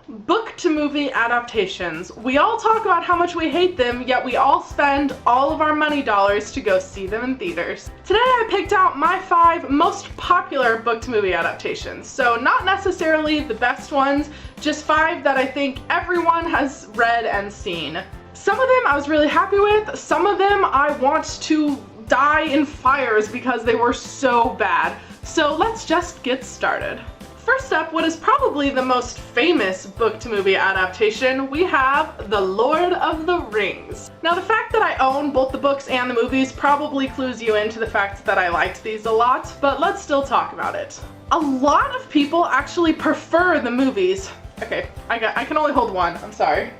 Book to movie adaptations. We all talk about how much we hate them, yet we all spend all of our money dollars to go see them in theaters. Today I picked out my 5 most popular book to movie adaptations. So not necessarily the best ones, just 5 that I think everyone has read and seen. Some of them I was really happy with, some of them I want to die in fires because they were so bad. So let's just get started. First up, what is probably the most famous book to movie adaptation, we have The Lord of the Rings. Now the fact that I own both the books and the movies probably clues you into the fact that I liked these a lot, but let's still talk about it. A lot of people actually prefer the movies. Okay, I can only hold one, I'm sorry.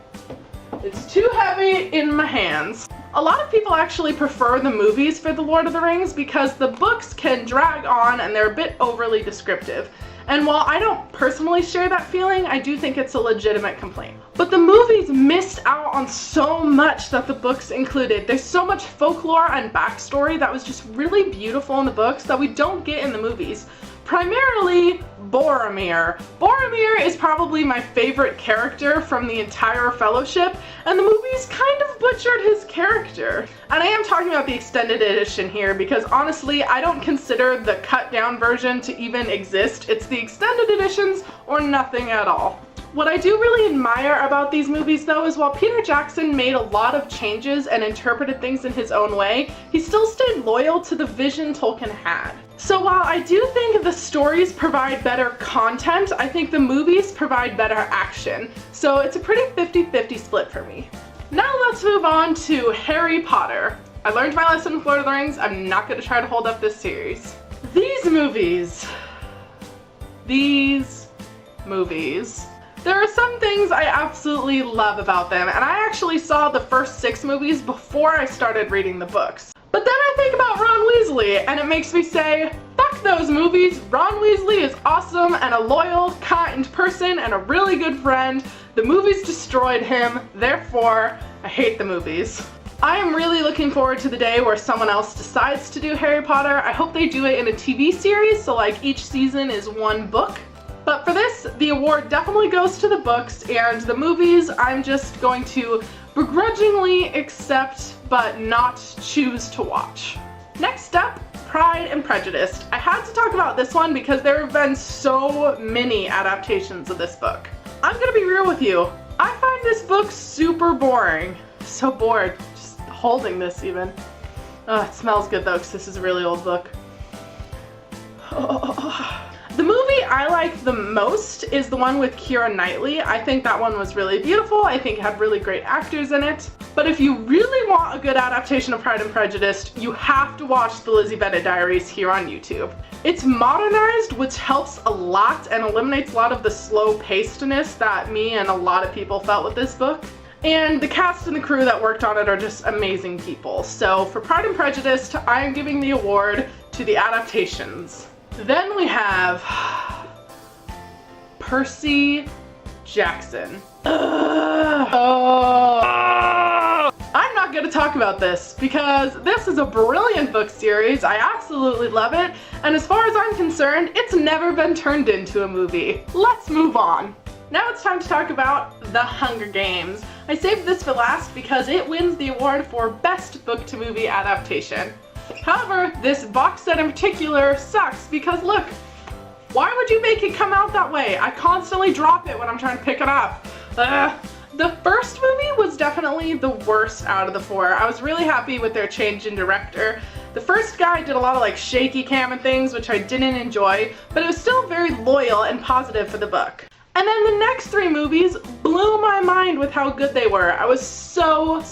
It's too heavy in my hands. A lot of people actually prefer the movies for The Lord of the Rings because the books can drag on and they're a bit overly descriptive. And while I don't personally share that feeling, I do think it's a legitimate complaint. But the movies missed out on so much that the books included. There's so much folklore and backstory that was just really beautiful in the books that we don't get in the movies. Primarily Boromir. Boromir is probably my favorite character from the entire Fellowship, and the movies kind of butchered his character. And I am talking about the extended edition here because honestly, I don't consider the cut down version to even exist. It's the extended editions or nothing at all. What I do really admire about these movies though is while Peter Jackson made a lot of changes and interpreted things in his own way, he still stayed loyal to the vision Tolkien had. So while I do think the stories provide better content, I think the movies provide better action. So it's a pretty 50-50 split for me. Now let's move on to Harry Potter. I learned my lesson with Lord of the Rings. I'm not going to try to hold up this series. These movies. There are some things I absolutely love about them, and I actually saw the first 6 movies before I started reading the books. But then I think about Ron Weasley, and it makes me say, fuck those movies. Ron Weasley is awesome and a loyal, kind person and a really good friend. The movies destroyed him, therefore, I hate the movies. I am really looking forward to the day where someone else decides to do Harry Potter. I hope they do it in a TV series, so like each season is one book. But for this, the award definitely goes to the books, and the movies I'm just going to begrudgingly accept but not choose to watch. Next up, Pride and Prejudice. I had to talk about this one because there have been so many adaptations of this book. I'm gonna be real with you. I find this book super boring. So bored, just holding this even. Oh, it smells good though because this is a really old book. The movie I like the most is the one with Keira Knightley. I think that one was really beautiful. I think it had really great actors in it. But if you really want a good adaptation of Pride and Prejudice, you have to watch the Lizzie Bennet Diaries here on YouTube. It's modernized, which helps a lot and eliminates a lot of the slow pacedness that me and a lot of people felt with this book. And the cast and the crew that worked on it are just amazing people. So for Pride and Prejudice, I am giving the award to the adaptations. Then we have Percy Jackson. I'm not going to talk about this because this is a brilliant book series. I absolutely love it, and as far as I'm concerned, it's never been turned into a movie. Let's move on. Now it's time to talk about The Hunger Games. I saved this for last because it wins the award for Best Book to Movie Adaptation. However, this box set in particular sucks because look, why would you make it come out that way? I constantly drop it when I'm trying to pick it up. The first movie was definitely the worst out of the 4. I was really happy with their change in director. The first guy did a lot of like shaky cam and things, which I didn't enjoy, but it was still very loyal and positive for the book. And then the next 3 movies blew my mind with how good they were. I was so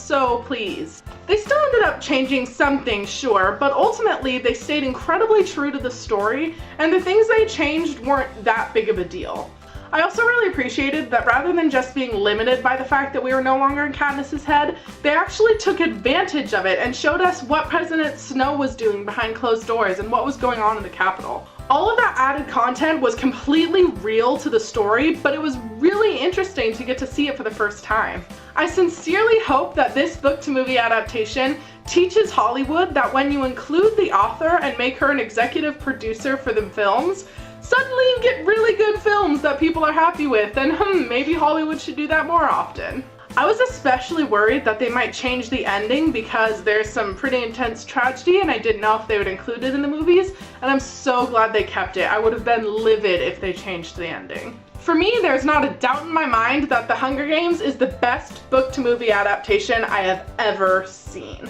pleased. They still ended up changing some things, sure, but ultimately they stayed incredibly true to the story, and the things they changed weren't that big of a deal. I also really appreciated that rather than just being limited by the fact that we were no longer in Katniss's head, they actually took advantage of it and showed us what President Snow was doing behind closed doors and what was going on in the Capitol. All of that added content was completely real to the story, but it was really interesting to get to see it for the first time. I sincerely hope that this book-to-movie adaptation teaches Hollywood that when you include the author and make her an executive producer for the films, Suddenly you get really good films that people are happy with, and maybe Hollywood should do that more often. I was especially worried that they might change the ending because there's some pretty intense tragedy and I didn't know if they would include it in the movies, and I'm so glad they kept it. I would have been livid if they changed the ending. For me, there's not a doubt in my mind that The Hunger Games is the best book-to-movie adaptation I have ever seen.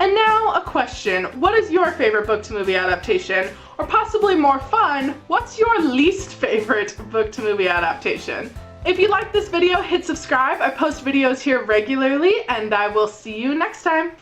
And now a question, what is your favorite book-to-movie adaptation? Or possibly more fun, what's your least favorite book-to-movie adaptation? If you like this video, hit subscribe. I post videos here regularly, and I will see you next time.